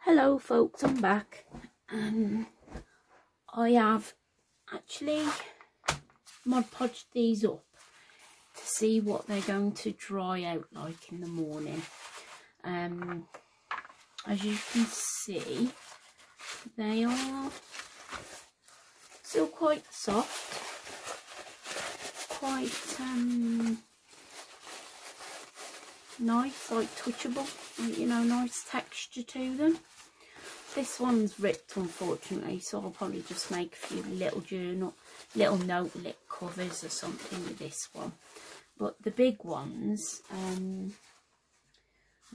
Hello folks, I'm back. I have actually Mod Podged these up to see what they're going to dry out like in the morning. As you can see, they are still quite soft, quite nice, like touchable, you know, nice texture to them. This one's ripped unfortunately, so I'll probably just make a few little note-lit covers or something with this one. But the big ones,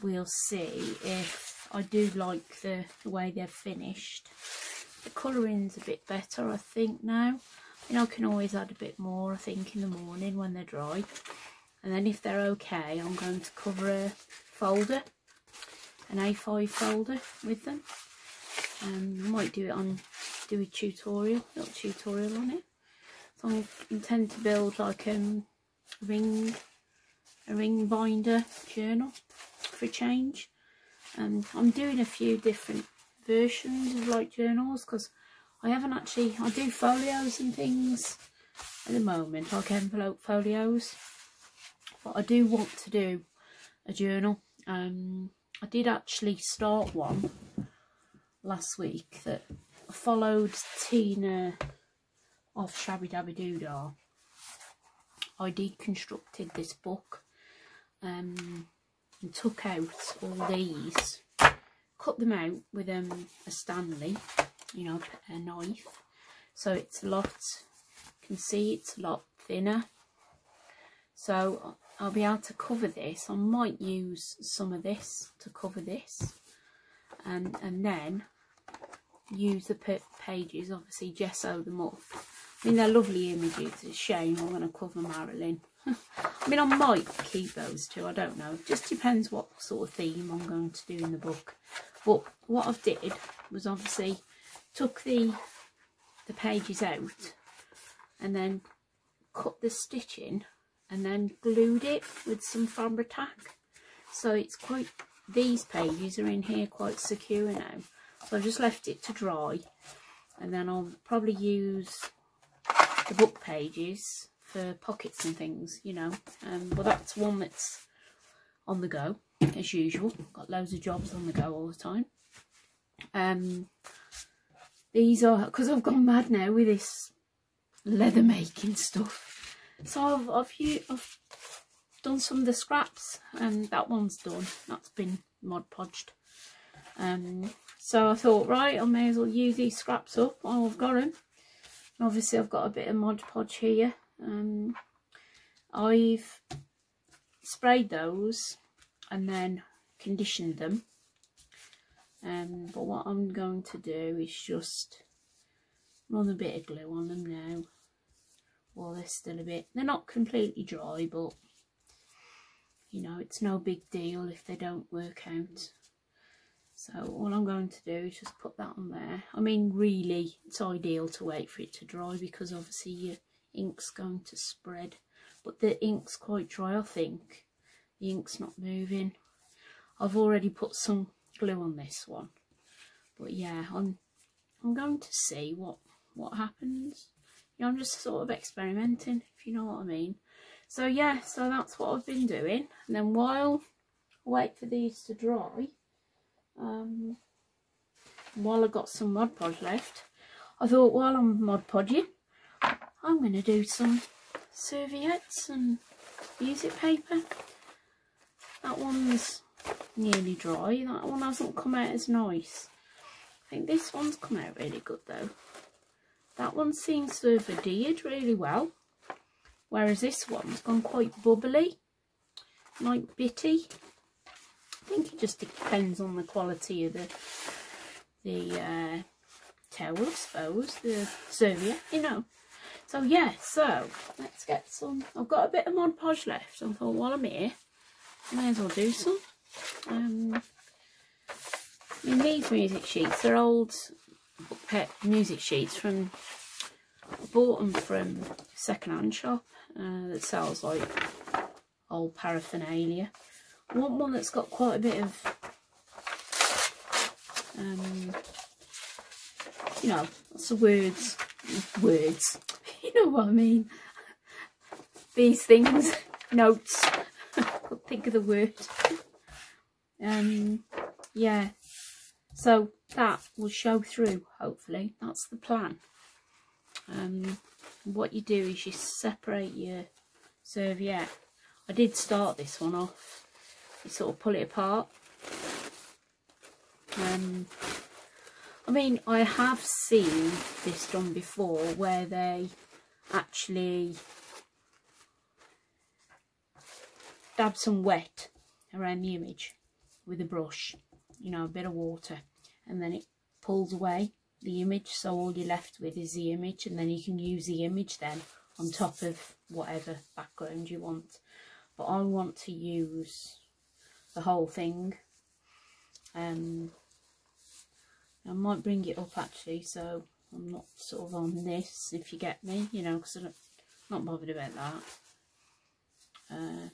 we'll see if I do like the way they're finished. The colouring's a bit better I think now. You know, I can always add a bit more I think in the morning when they're dry. And then if they're okay, I'm going to cover a folder, an A5 folder with them. I might do a little tutorial on it. So I intend to build like a ring binder journal for a change. I'm doing a few different versions of like journals because I do folios and things at the moment, like envelope folios. But I do want to do a journal. I did actually start one last week that followed Tina off Shabby Dabby Doodah. I deconstructed this book and took out all these, cut them out with a Stanley, you know, a knife. So it's a lot, you can see it's a lot thinner. So I'll be able to cover this. I might use some of this to cover this, and then use the pages, obviously gesso them up. I mean, they're lovely images. It's a shame I'm going to cover Marilyn. I mean, I might keep those two, I don't know. It just depends what sort of theme I'm going to do in the book. But what I've did was obviously took the pages out and then cut the stitching and then glued it with some Fabri-Tac. So it's quite, these pages are in here quite secure now. So I just left it to dry, and then I'll probably use the book pages for pockets and things, you know. But that's one that's on the go, as usual. Got loads of jobs on the go all the time. These are, because I've gone mad now with this leather making stuff. So I've done some of the scraps, and that one's done. That's been Mod Podged. So I thought, right, I may as well use these scraps up while I've got them. Obviously I've got a bit of Mod Podge here. I've sprayed those and then conditioned them. But what I'm going to do is just run a bit of glue on them now. Well, they're still a bit, they're not completely dry, but you know, it's no big deal if they don't work out. So all I'm going to do is just put that on there. I mean, really, it's ideal to wait for it to dry because obviously your ink's going to spread. But the ink's quite dry, I think. The ink's not moving. I've already put some glue on this one. But yeah, I'm going to see what happens. You know, I'm just sort of experimenting, if you know what I mean. So yeah, so that's what I've been doing. And then while I wait for these to dry, while I've got some Mod Podge left, I thought while I'm Mod Podging, I'm going to do some serviettes and music paper. That one's nearly dry. That one hasn't come out as nice. I think this one's come out really good though. That one seems to have adhered really well, whereas this one's gone quite bubbly, like bitty. I think it just depends on the quality of the towel, I suppose, the serviette, you know. So yeah, so let's get some. I've got a bit of Mod Podge left, so I thought while I'm here, I may as well do some. I mean, these music sheets, they're old music sheets from, I bought them from a second-hand shop that sells like old paraphernalia. I want one that's got quite a bit of You know, lots of words, you know what I mean. These things, notes, couldn't think of the word. Yeah, so that will show through, hopefully. That's the plan. What you do is you separate your serviette. I did start this one off. You sort of pull it apart. I mean, I have seen this done before where they actually dab some wet around the image with a brush, you know, a bit of water, and then it pulls away the image, so all you're left with is the image, and then you can use the image then on top of whatever background you want. But I want to use the whole thing. I might bring it up actually, so I'm not sort of on this, if you get me, you know, because I'm not bothered about that.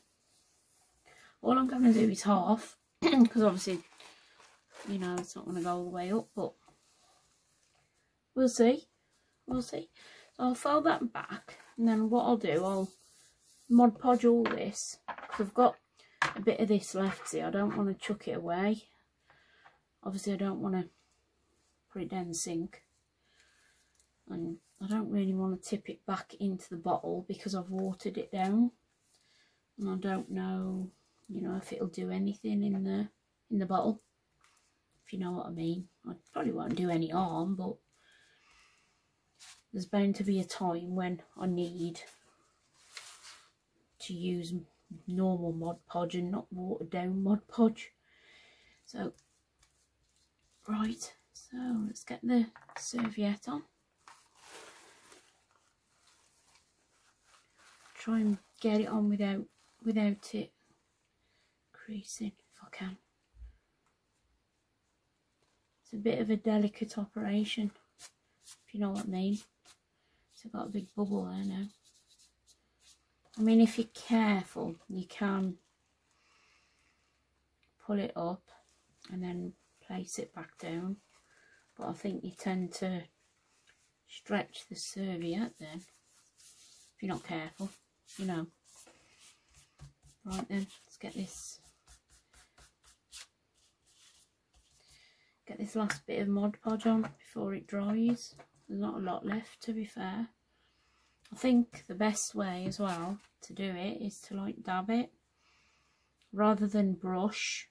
All I'm going to do is half, because obviously, you know, it's not going to go all the way up, but we'll see. We'll see. So I'll fold that back, and then what I'll do, I'll Mod Podge all this, because I've got a bit of this left. See, I don't want to chuck it away. Obviously, I don't want to put it down the sink, and I don't really want to tip it back into the bottle because I've watered it down, and I don't know, you know, if it'll do anything in the bottle, if you know what I mean. I probably won't do any harm, but there's bound to be a time when I need to use normal Mod Podge and not watered down Mod Podge. So, right, so let's get the serviette on. Try and get it on without it creasing if I can. It's a bit of a delicate operation, if you know what I mean. So I've got a big bubble there now. I mean, if you're careful, you can pull it up and then place it back down, but I think you tend to stretch the serviette then, if you're not careful, you know. Right then, let's get this last bit of Mod Podge on before it dries. There's not a lot left, to be fair. I think the best way as well to do it is to like dab it rather than brush,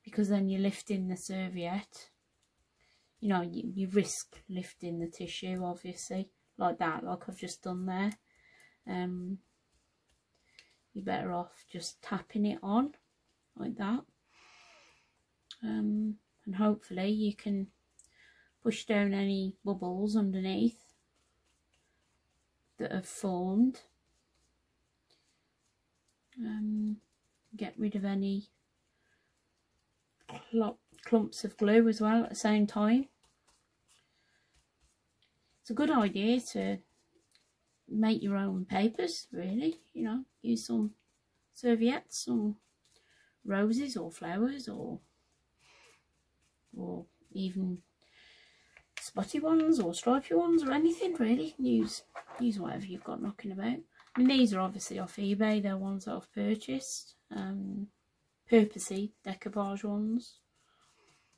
because then you're lifting the serviette. You know, you risk lifting the tissue, obviously, like that, like I've just done there. You're better off just tapping it on like that, and hopefully you can push down any bubbles underneath that have formed. Get rid of any clumps of glue as well at the same time. It's a good idea to make your own papers, really, you know, use some serviettes, some roses or flowers, or even spotty ones or stripy ones, or anything really. Use whatever you've got knocking about. I mean, these are obviously off eBay. They're ones that I've purchased, purposely decoupage ones.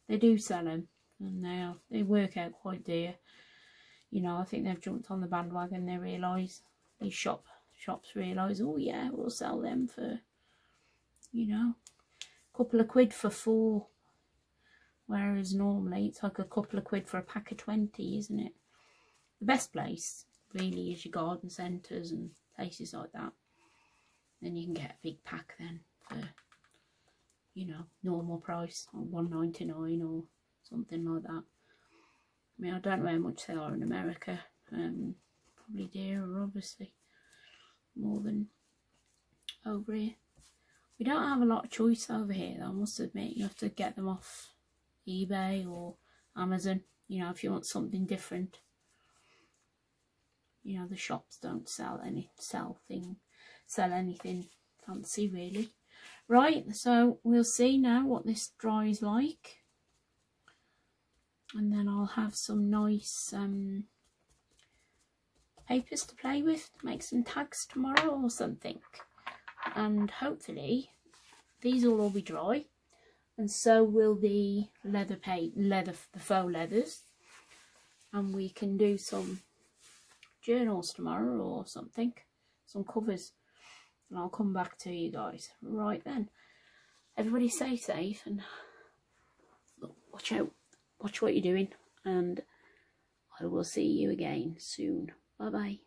They do sell them, and they work out quite dear. You know, I think they've jumped on the bandwagon. They realise, these shops realise, oh yeah, we'll sell them for, you know, a couple of quid for 4. Whereas normally it's like a couple of quid for a pack of 20, isn't it? The best place really is your garden centres and places like that. Then you can get a big pack then for, you know, normal price, or $1.99 or something like that. I mean, I don't know how much they are in America. Probably dearer, obviously, more than over here. We don't have a lot of choice over here, though, I must admit. You have to get them off eBay or Amazon, you know, if you want something different. You know, the shops don't sell anything fancy, really. Right, so we'll see now what this dries like. and then I'll have some nice papers to play with, make some tags tomorrow or something, and hopefully these will all be dry, and so will the the faux leathers, and we can do some journals tomorrow or something, some covers, and I'll come back to you guys. Right then, everybody stay safe and watch out, watch what you're doing, and I will see you again soon. Bye bye.